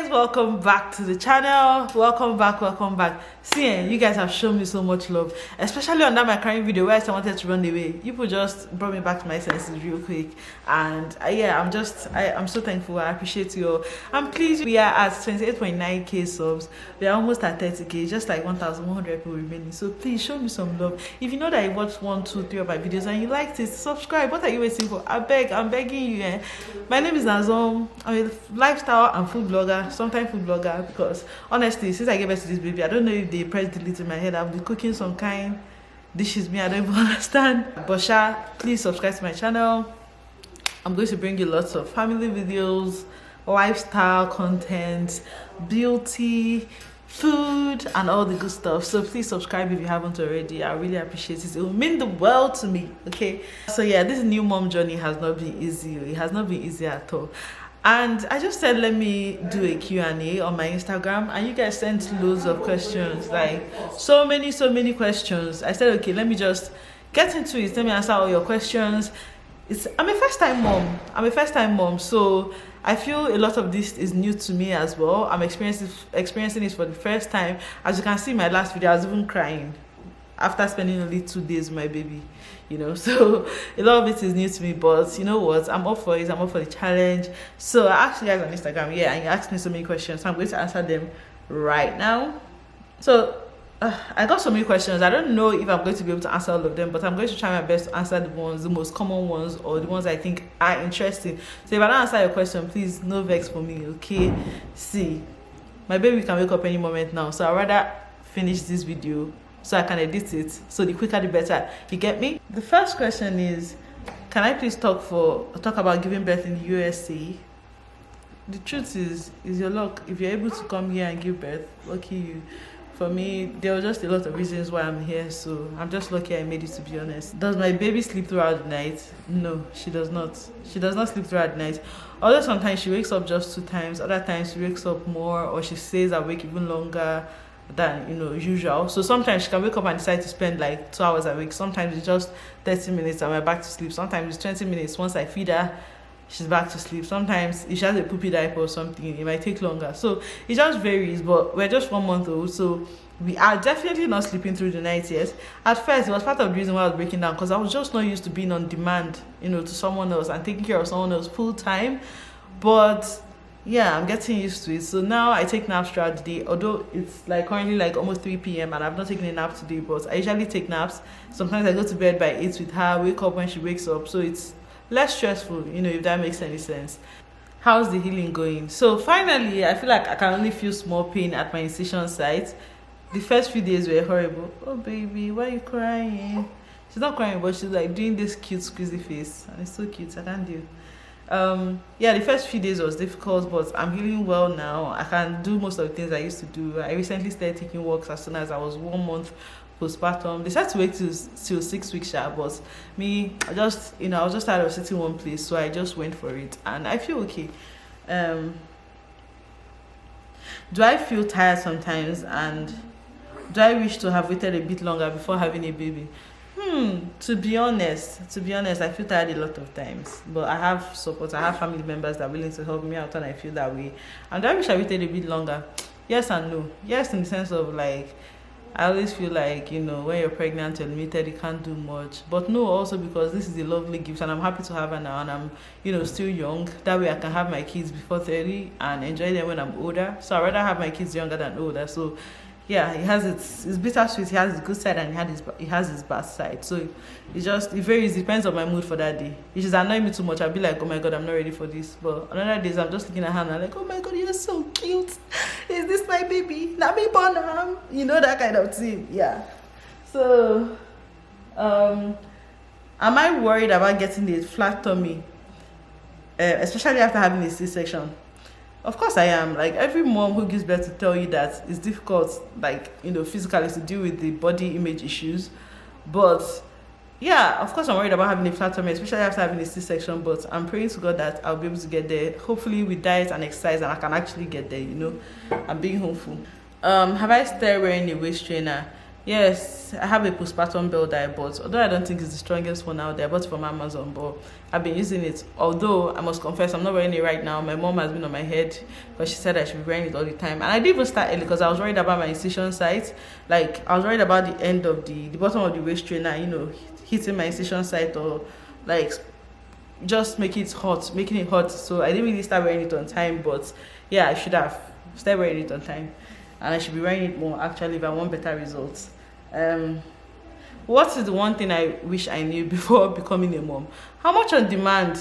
guys, welcome back to the channel. Welcome back. See, you guys have shown me so much love, especially on that my crying video where I wanted to run away. People just brought me back to my senses real quick, and yeah, I'm so thankful. I appreciate you all. I'm pleased we are at 28.9k subs. We are almost at 30k, just like 1,100 people remaining. So please show me some love. If you know that you watched 1, 2, 3 of my videos and you liked it, subscribe. What are you waiting for? I'm begging you. My name is Nazom. I'm a lifestyle and food blogger, sometimes food blogger, because honestly, since I gave birth to this baby, I don't know if they press delete in my head. I'll be cooking some kind dishes I don't even understand. But please subscribe to my channel. I'm going to bring you lots of family videos, lifestyle content, beauty, food, and all the good stuff. So please subscribe if you haven't already. I really appreciate it. It will mean the world to me. Okay, so yeah, this new mom journey has not been easy. It has not been easy at all. And I just said, let me do a Q&A on my Instagram, and you guys sent loads of questions, like so many questions. I said, okay, let me just get into it. Let me answer all your questions. I'm a first-time mom, so I feel a lot of this is new to me as well. I'm experiencing it for the first time. As you can see in my last video, I was even crying after spending only 2 days with my baby, so a lot of it is new to me, but you know what, I'm up for it. I'm up for the challenge. So I asked you guys on Instagram, and you asked me so many questions, so I'm going to answer them right now. So I got so many questions. I don't know if I'm going to be able to answer all of them, but I'm going to try my best to answer the most common ones, or the ones I think are interesting. So if I don't answer your question, please no vex for me, okay? See, my baby can wake up any moment now, so I'd rather finish this video so I can edit it, so the quicker the better. You get me? The first question is, can I please talk about giving birth in the USA? The truth is your luck. If you're able to come here and give birth, lucky you. For me, there were just a lot of reasons why I'm here, so I'm just lucky I made it, to be honest. Does my baby sleep throughout the night? No, she does not. She does not sleep throughout the night. Although sometimes she wakes up just 2 times, other times she wakes up more, or she stays awake even longer than usual. So sometimes she can wake up and decide to spend like 2 hours awake. Sometimes it's just 30 minutes and we're back to sleep. Sometimes it's 20 minutes. Once I feed her, she's back to sleep. Sometimes if she has a poopy diaper or something, it might take longer. So it just varies, but we're just 1 month old, so we are definitely not sleeping through the night yet. At first, it was part of the reason why I was breaking down, because I was just not used to being on demand, to someone else and taking care of someone else full time. But yeah, I'm getting used to it. So now I take naps throughout the day, although it's like currently like almost 3 p.m. and I've not taken a nap today, but I usually take naps. Sometimes I go to bed by 8 with her, wake up when she wakes up, so it's less stressful, if that makes any sense. How's the healing going? So finally, I feel like I can only feel small pain at my incision site. The first few days were horrible. Oh baby, why are you crying? She's not crying, but she's like doing this cute squeezy face, and it's so cute. I can't deal. Yeah, the first few days was difficult, but I'm healing well now. I can do most of the things I used to do. I recently started taking walks as soon as I was 1 month postpartum. They said to wait till 6 weeks, but me, I was just tired of sitting one place, so I just went for it, and I feel okay. Do I feel tired sometimes, and do I wish to have waited a bit longer before having a baby? To be honest, I feel tired a lot of times, but I have support. I have family members that are willing to help me out when I feel that way. And do I wish I waited a bit longer? Yes and no. Yes, in the sense of like, I always feel like, when you're pregnant or limited, you can't do much. But no, also because this is a lovely gift, and I'm happy to have her now, and I'm, still young. That way I can have my kids before 30 and enjoy them when I'm older. So I'd rather have my kids younger than older. So yeah, it has it's bittersweet. It has its good side and it has its bad side. So it varies. It depends on my mood for that day. It just annoys me too much. I'll be like, oh my god, I'm not ready for this. But on other days, I'm just looking at her and I'm like, oh my god, you're so cute. Is this my baby? Not me born, that kind of thing. Yeah. So am I worried about getting a flat tummy, especially after having a C-section? Of course I am. Like every mom who gives birth to tell you that it's difficult, like, physically, to deal with the body image issues. But yeah, of course I'm worried about having a flat tummy, especially after having a C-section, but I'm praying to God that I'll be able to get there, hopefully with diet and exercise, and I can actually get there, I'm being hopeful. Have I started wearing a waist trainer? Yes, I have a postpartum belt that I bought. Although I don't think it's the strongest one out there. I bought it from Amazon, but I've been using it. Although I must confess, I'm not wearing it right now. My mom has been on my head, but she said I should be wearing it all the time. And I didn't even start early because I was worried about my incision site. Like I was worried about the end of the bottom of the waist trainer, hitting my incision site, or like just making it hot. So I didn't really start wearing it on time, but yeah, I should have started wearing it on time, and I should be wearing it more actually if I want better results. What is the one thing I wish I knew before becoming a mom? How much on demand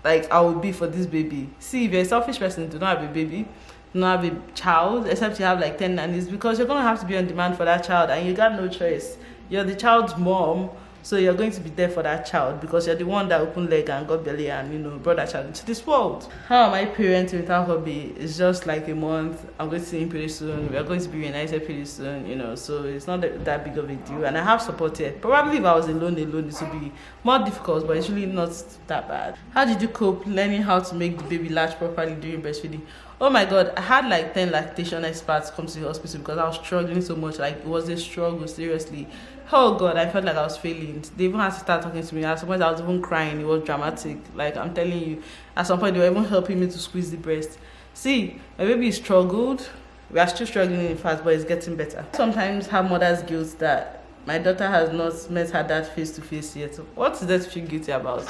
like I would be for this baby. See, if you're a selfish person, do not have a baby, do not have a child, except you have like 10 nannies, because you're gonna have to be on demand for that child and you got no choice. You're the child's mom, so you're going to be there for that child because you're the one that opened leg and got belly and brought that child into this world. How am I parenting without hobby? It's just like a month. I'm going to see him pretty soon. We are going to be reunited pretty soon, so it's not that big of a deal. And I have support here. Probably if I was alone, it would be more difficult, but it's really not that bad. How did you cope learning how to make the baby latch properly during breastfeeding? Oh my god, I had like 10 lactation experts come to the hospital because I was struggling so much. Like, it was a struggle, seriously. Oh god, I felt like I was failing. They even had to start talking to me. At some point I was even crying. It was dramatic. Like, I'm telling you, at some point they were even helping me to squeeze the breast. See, my baby struggled. We are still struggling in fact, but it's getting better. Sometimes have mother's guilt that my daughter has not met her dad face to face yet. What is there to feel guilty about?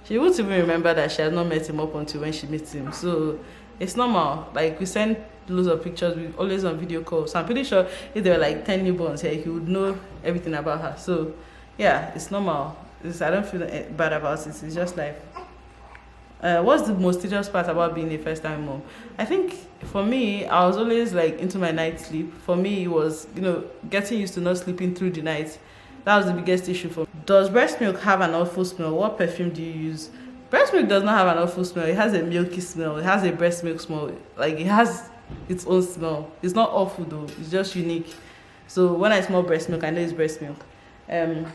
She won't even remember that she has not met him up until when she meets him. So it's normal. Like, we send loads of pictures, we always on video calls. So I'm pretty sure if there were like 10 newborns here, he would know everything about her. So yeah, it's normal. I don't feel bad about it. It's just life. What's the most tedious part about being a first-time mom? I think for me, I was always like into my night sleep. For me, it was getting used to not sleeping through the night. That was the biggest issue for me. Does breast milk have an awful smell? What perfume do you use? Breast milk does not have an awful smell. It has a milky smell. It has a breast milk smell. Like, it has its own smell. It's not awful though. It's just unique. So when I smell breast milk, I know it's breast milk.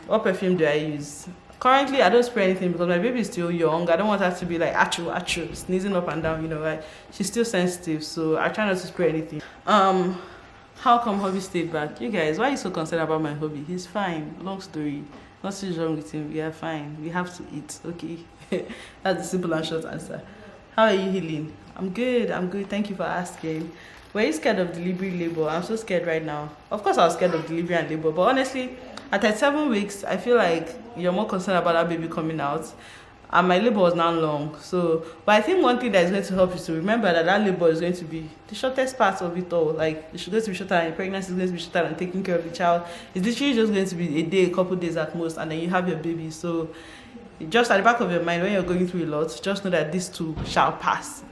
What perfume do I use? Currently, I don't spray anything because my baby is still young. I don't want her to be like achoo, achoo, sneezing up and down. Right? She's still sensitive, so I try not to spray anything. How come hubby stayed back? You guys, why are you so concerned about my hubby? He's fine. Long story. Nothing's wrong with him. We are fine. We have to eat. Okay. That's the simple and short answer. How are you healing? I'm good. Thank you for asking. Were you scared of delivery labor? I'm so scared right now. Of course I was scared of delivery and labor, but honestly, at 37 weeks, I feel like you're more concerned about that baby coming out. And my labor was now long. But I think one thing that is going to help you to remember that labor is going to be the shortest part of it all. Like, it's going to be shorter, and pregnancy is going to be shorter, and taking care of the child. It's literally just going to be a day, a couple days at most, and then you have your baby. So just at the back of your mind, when you're going through a lot, just know that this too shall pass.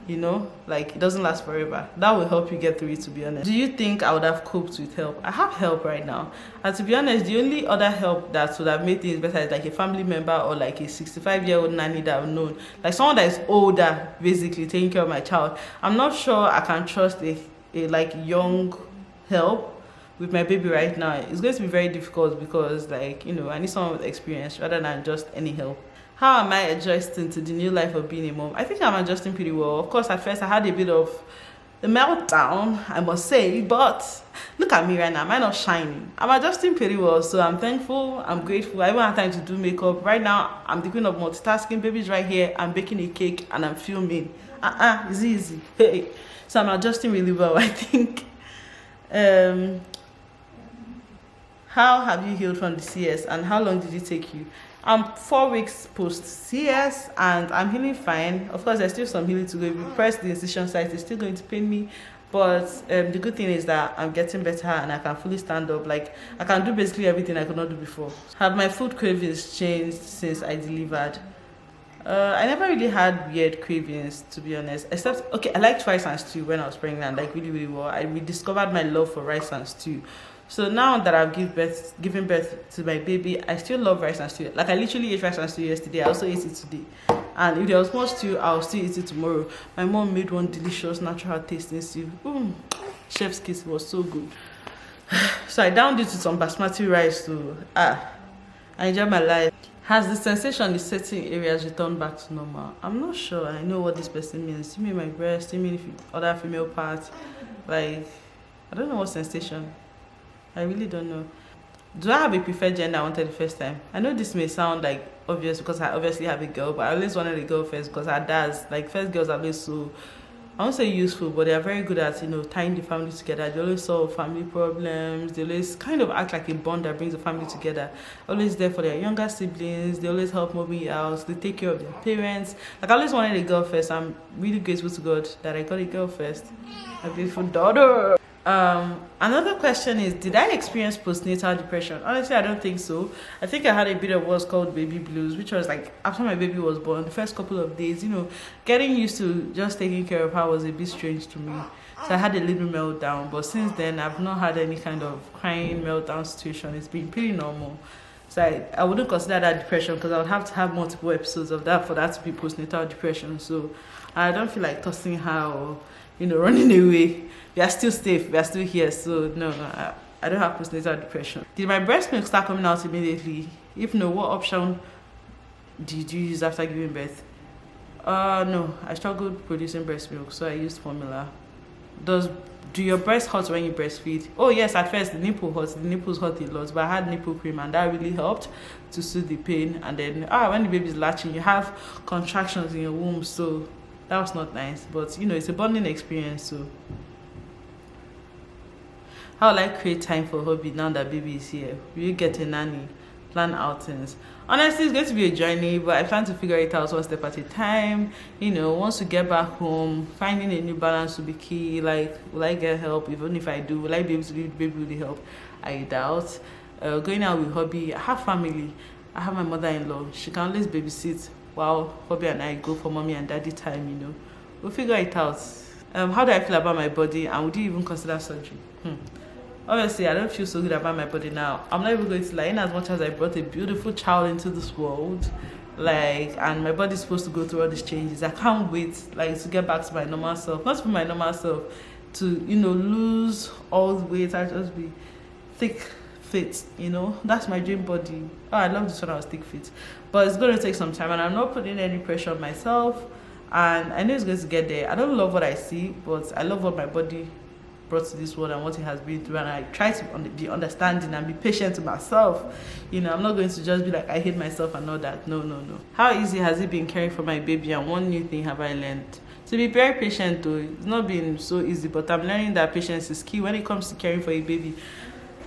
Like, it doesn't last forever. That will help you get through it, to be honest. Do you think I would have coped with help? I have help right now, and to be honest, the only other help that would have made things better is like a family member or like a 65-year-old nanny that I've known, like someone that is older, basically taking care of my child. I'm not sure I can trust a like young help with my baby right now. It's going to be very difficult because I need someone with experience rather than just any help. How am I adjusting to the new life of being a mom? I think I'm adjusting pretty well. Of course, at first I had a bit of a meltdown, I must say, but look at me right now. Am I not shining? I'm adjusting pretty well, so I'm thankful, I'm grateful. I even have time to do makeup. Right now, I'm the queen of multitasking. Baby's right here, I'm baking a cake and I'm filming. It's easy. Hey. So I'm adjusting really well, I think. How have you healed from the CS and how long did it take you? I'm 4 weeks post CS and I'm healing fine. Of course, there's still some healing to go. If you press the incision site, it's still going to pain me. But the good thing is that I'm getting better and I can fully stand up. Like, I can do basically everything I could not do before. Have my food cravings changed since I delivered? I never really had weird cravings, to be honest. Except, okay, I liked rice and stew when I was pregnant, like really, really well. I rediscovered my love for rice and stew. So now that I've given birth to my baby, I still love rice and stew. Like, I literally ate rice and stew yesterday. I also ate it today. And if there was more stew, I'll still eat it tomorrow. My mom made one delicious natural tasting stew. Chef's kiss, it was so good. So I downed it with some basmati rice to I enjoy my life. Has the sensation in certain areas returned back to normal? I'm not sure. I know what this person means. You mean my breast? You mean other female parts? Like, I don't know what sensation. I really don't know. Do I have a preferred gender I wanted the first time? I know this may sound like obvious because I obviously have a girl, but I always wanted a girl first because our dads, like first girls are always so, I won't say useful, but they are very good at, tying the family together. They always solve family problems. They always kind of act like a bond that brings the family together. Always there for their younger siblings. They always help moving out. They take care of their parents. Like, I always wanted a girl first. I'm really grateful to God that I got a girl first. A beautiful daughter. Another question is, did I experience postnatal depression? Honestly, I don't think so. I think I had a bit of what's called baby blues, which was like after my baby was born, the first couple of days, getting used to just taking care of her was a bit strange to me. So I had a little meltdown, but since then I've not had any kind of crying meltdown situation. It's been pretty normal. So I wouldn't consider that depression because I would have to have multiple episodes of that for that to be postnatal depression. So I don't feel like tossing her or running away. We are still safe. We are still here. So no, I don't have postnatal depression. Did my breast milk start coming out immediately? If no, what option did you use after giving birth? No, I struggled producing breast milk, so I used formula. Do your breast hurt when you breastfeed? Oh yes, at first the nipple hurt. The nipples hurt a lot, but I had nipple cream and that really helped to soothe the pain. And then when the baby's latching, you have contractions in your womb, so that was not nice. But it's a bonding experience. So how will I create time for hobby now that baby is here? Will you get a nanny? Plan outings? Honestly, it's going to be a journey, but I plan to figure it out one step at a time. Once we get back home, finding a new balance will be key. Like, will I get help? Even if I do, will I be able to leave the baby with the help? I doubt. Going out with hobby, I have family. I have my mother-in-law. She can always babysit while hobby and I go for mommy and daddy time. We'll figure it out. How do I feel about my body, and would you even consider surgery? Obviously, I don't feel so good about my body now. I'm not even going to lie. In as much as I brought a beautiful child into this world, and my body's supposed to go through all these changes, I can't wait, to get back to my normal self. Not to be my normal self, to, lose all the weight. I just be thick, fit, That's my dream body. Oh, I love this when I was thick, fit. But it's going to take some time, and I'm not putting any pressure on myself. And I know it's going to get there. I don't love what I see, but I love what my body brought to this world and what it has been through, and I try to be understanding and be patient to myself. I'm not going to just be like, I hate myself and all that. No. How easy has it been caring for my baby, and one new thing have I learned? To be very patient though. It's not been so easy, but I'm learning that patience is key when it comes to caring for a baby.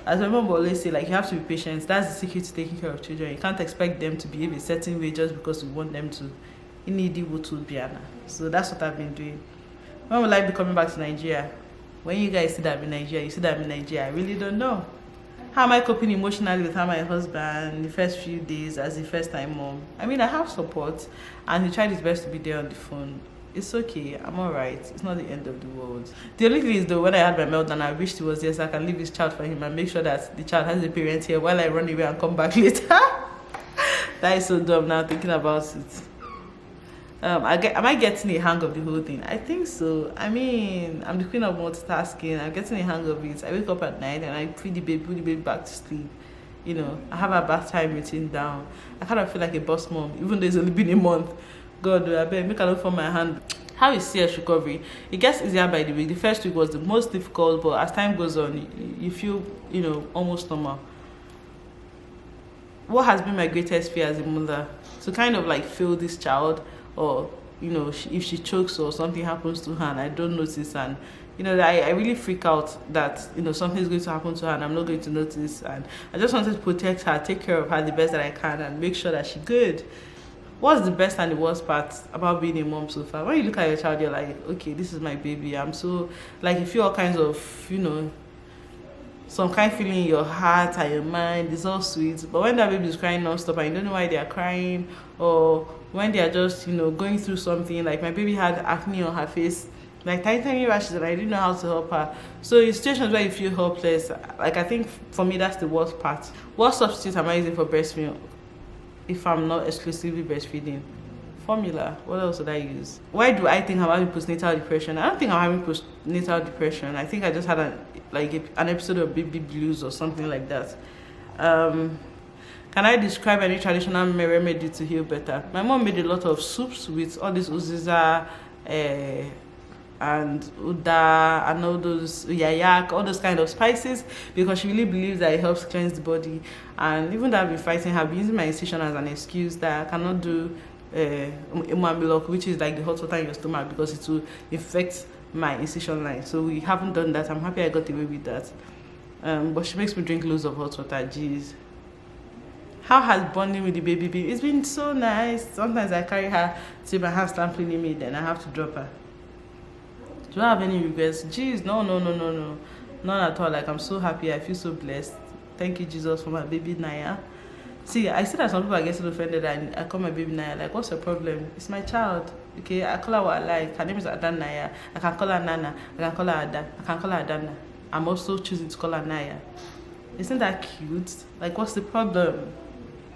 As my mom will always say, you have to be patient. That's the secret to taking care of children. You can't expect them to behave a certain way just because you want them to. So that's what I've been doing. When will I be coming back to Nigeria? When you guys see that I'm in Nigeria, you see that I'm in Nigeria. I really don't know. How am I coping emotionally with my husband the first few days as a first-time mom? I mean, I have support, and he tried his best to be there on the phone. It's okay. I'm all right. It's not the end of the world. The only thing is, though, when I had my meltdown, I wished he was there so I can leave his child for him and make sure that the child has a parent here while I run away and come back later. That is so dumb now, thinking about it. Am I getting a hang of the whole thing? I think so. I mean, I'm the queen of multitasking. I'm getting a hang of it. I wake up at night and I put the baby back to sleep. I have a bath time routine down. I kind of feel like a boss mom, even though it's only been a month. God, I better make a look for my hand. How is CS recovery? It gets easier by the week. The first week was the most difficult, but as time goes on, you feel, almost normal. What has been my greatest fear as a mother? To kind of feel this child, or if she chokes or something happens to her and I don't notice, and I really freak out that something is going to happen to her and I'm not going to notice, and I just wanted to protect her, take care of her the best that I can, and make sure that she's good. What's the best and the worst part about being a mom so far? When you look at your child, you're like, okay, this is my baby. I'm so you feel all kinds of some kind of feeling in your heart and your mind. It's all sweet. But when that baby is crying non-stop and you don't know why they are crying, or when they are just going through something, like my baby had acne on her face, tiny rashes, and I didn't know how to help her. So in situations where you feel helpless, I think for me that's the worst part. What substitute am I using for breast milk if I'm not exclusively breastfeeding? Formula. What else would I use? Why do I think I'm having postnatal depression? I don't think I'm having postnatal depression. I think I just had an episode of baby blues or something like that. Can I describe any traditional remedy to heal better? My mom made a lot of soups with all this uziza, and uda and all those yayak, all those kind of spices, because she really believes that it helps cleanse the body. And even though I've been fighting her, I've been using my incision as an excuse that I cannot do umamilok, which is like the hot water in your stomach, because it will infect my incision line. So we haven't done that. I'm happy I got away with that. But she makes me drink loads of hot water. Jeez. How has bonding with the baby been? It's been so nice. Sometimes I carry her till my hands start cleaning me, then I have to drop her. Do I have any regrets? Jeez, no. None at all. Like, I'm so happy. I feel so blessed. Thank you, Jesus, for my baby Naya. See, I see that some people are getting offended and I call my baby Naya. Like, what's your problem? It's my child. Okay, I call her what I like. Her name is Adan Naya. I can call her Nana. I can call her Ada. I can call her Adana. I'm also choosing to call her Naya. Isn't that cute? Like, what's the problem?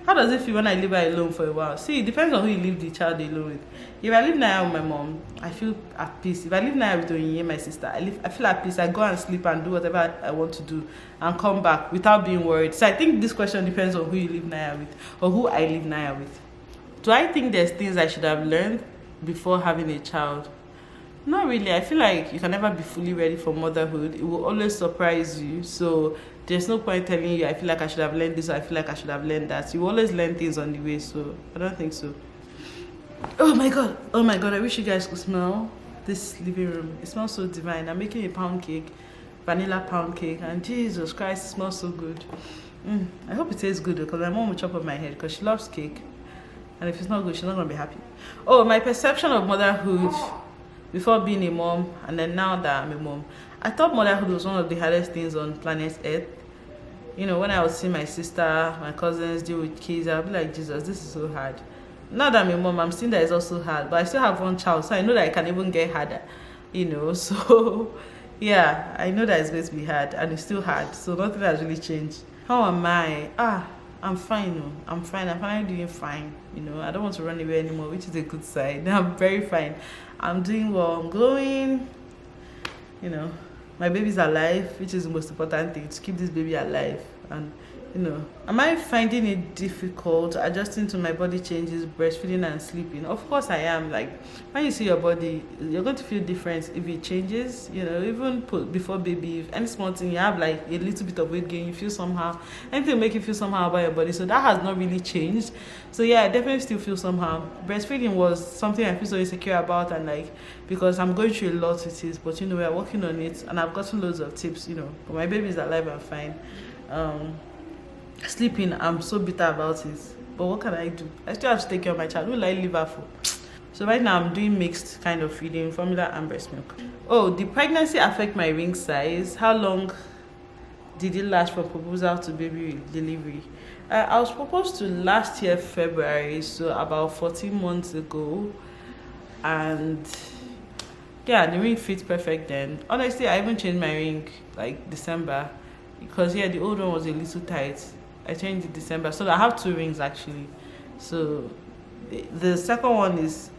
How does it feel when I leave her alone for a while? See, it depends on who you leave the child alone with. If I leave Naya with my mom, I feel at peace. If I leave Naya with Onyinye, my sister, I feel at peace. I go and sleep and do whatever I want to do and come back without being worried. So I think this question depends on who you leave Naya with or who I leave Naya with. Do I think there's things I should have learned before having a child? Not really. I feel like you can never be fully ready for motherhood. It will always surprise you. So there's no point telling you, I feel like I should have learned this, or I feel like I should have learned that. You always learn things on the way. So I don't think so. Oh my god, I wish you guys could smell this living room. It smells so divine. I'm making a pound cake, vanilla pound cake, and Jesus Christ, it smells so good. I hope it tastes good, because my mom will chop up my head because she loves cake, and if it's not good, she's not gonna be happy. Oh, my perception of motherhood before being a mom and then now that I'm a mom, I thought motherhood was one of the hardest things on planet Earth. You know, when I would see my sister, my cousins deal with kids, I'll be like, Jesus, this is so hard. Now that I'm a mom, I'm seeing that it's also hard, but I still have one child, so I know that it can even get harder, you know. So yeah, I know that it's going to be hard, and it's still hard, so nothing has really changed. How am I? I'm fine. I'm finally doing fine. You know, I don't want to run away anymore, which is a good sign. I'm very fine. I'm doing well. I'm glowing. You know, my baby's alive, which is the most important thing, to keep this baby alive. And you know, am I finding it difficult adjusting to my body changes, breastfeeding and sleeping? Of course I am. Like, when you see your body, you're going to feel different if it changes. You know, even before baby, if any small thing, you have like a little bit of weight gain, you feel somehow, anything will make you feel somehow about your body. So that has not really changed. So yeah, I definitely still feel somehow. Breastfeeding was something I feel so insecure about, and like, because I'm going through a lot with it, but you know, we're working on it, and I've gotten loads of tips, you know. But my baby is alive and fine. Sleeping, I'm so bitter about it, but what can I do? I still have to take care of my child. Who will I leave her for? So right now I'm doing mixed kind of feeding, formula and breast milk. Oh, did pregnancy affect my ring size? How long did it last from proposal to baby delivery? I was proposed to last year February, so about 14 months ago, and yeah, the ring fits perfect then. Honestly, I even changed my ring like December, because yeah, the old one was a little tight. I changed it December, so I have 2 rings actually. So the second one is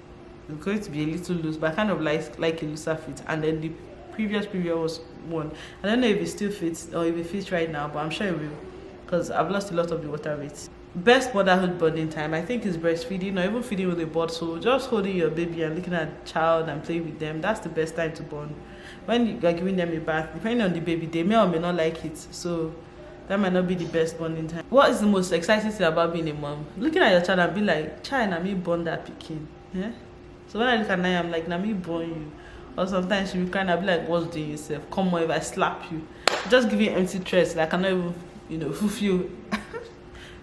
going to be a little loose, but I kind of like a looser fit. And then the previous was one. I don't know if it still fits or if it fits right now, but I'm sure it will, because I've lost a lot of the water weight. Best motherhood bonding time, I think, is breastfeeding, or even feeding with a bottle. Just holding your baby and looking at the child and playing with them. That's the best time to bond. When you are giving them a bath, depending on the baby, they may or may not like it. So that might not be the best bonding time. What is the most exciting thing about being a mom? Looking at your child and be like, child, na me born that pikin. Yeah? So when I look at Naya, I'm like, na me born you. Or sometimes she'll be crying, I'll be like, what's doing yourself? Come on, if I slap you. Just give you empty threats that I cannot even, you know, fulfill.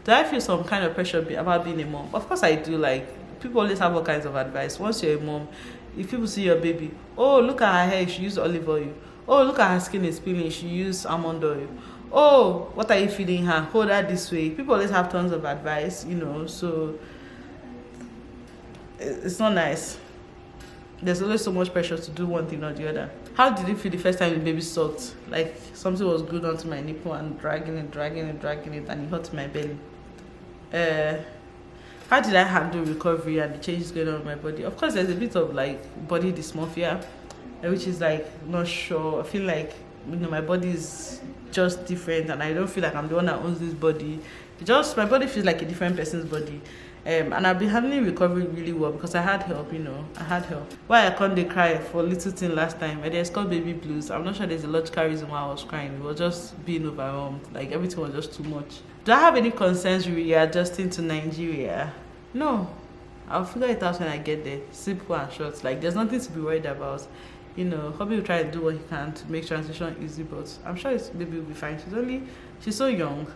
Do I feel some kind of pressure about being a mom? Of course I do. Like, people always have all kinds of advice. Once you're a mom, if people see your baby, oh, look at her hair, she used olive oil. Oh, look at her skin is peeling, she used almond oil. Oh, what are you feeding her? Hold her this way. People always have tons of advice, you know, so it's not nice. There's always so much pressure to do one thing or the other. How did it feel the first time the baby sucked? Like something was glued onto my nipple and dragging it, and it hurt my belly. How did I handle recovery and the changes going on in my body? Of course, there's a bit of like body dysmorphia, which is like not sure. I feel like, you know, my body is just different, and I don't feel like I'm the one that owns this body. My body feels like a different person's body. And I've been handling recovery really well because I had help, I had help. Why I can't cry for little thing last time, and it's called baby blues. I'm not sure there's a logical reason why I was crying. It was just being overwhelmed, like everything was just too much. Do I have any concerns with readjusting to Nigeria? No, I'll figure it out when I get there. Simple and short. Like there's nothing to be worried about. Hobby will try to do what he can to make transition easy, but I'm sure baby will be fine. She's so young,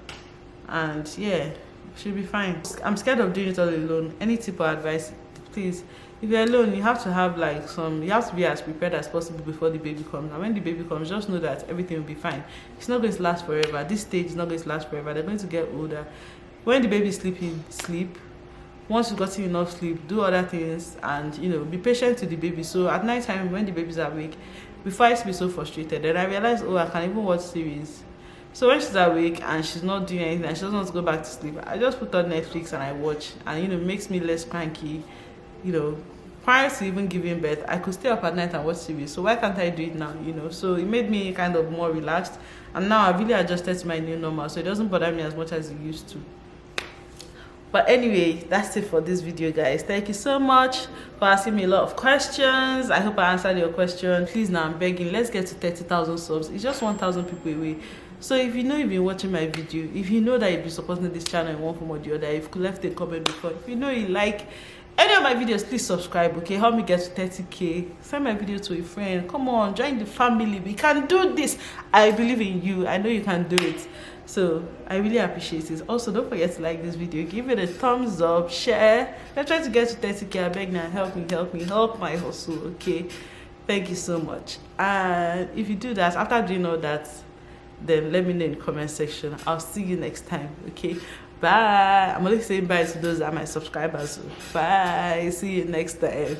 and yeah, she'll be fine. I'm scared of doing it all alone. Any tip or advice, please? If you're alone, you have to have you have to be as prepared as possible before the baby comes. And when the baby comes, just know that everything will be fine. It's not going to last forever. This stage is not going to last forever. They're going to get older. When the baby is sleeping, sleep. Once you've gotten enough sleep, do other things, and be patient to the baby. So at night time when the baby's awake, before I used to be so frustrated, then I realized, I can even watch series. So when she's awake and she's not doing anything and she doesn't want to go back to sleep, I just put on Netflix and I watch, and it makes me less cranky. Prior to even giving birth, I could stay up at night and watch series. So why can't I do it now? So it made me kind of more relaxed, and now I've really adjusted to my new normal, so it doesn't bother me as much as it used to. But anyway, that's it for this video, guys. Thank you so much for asking me a lot of questions. I hope I answered your question. Please, now I'm begging, let's get to 30,000 subs. It's just 1,000 people away. So if you've been watching my video, if you know that you've been supporting this channel in one form or the other, if you could left a comment before, if you like any of my videos, please subscribe, okay? Help me get to 30K. Send my video to a friend. Come on, join the family. We can do this. I believe in you. I know you can do it. So I really appreciate it. Also, don't forget to like this video, give it a thumbs up, share. Let's try to get to 30K. I beg now, help me, help my hustle, okay? Thank you so much. And if you do that, after doing all that, then let me know in the comment section. I'll see you next time, okay? Bye. I'm only saying bye to those that are my subscribers. Bye. See you next time.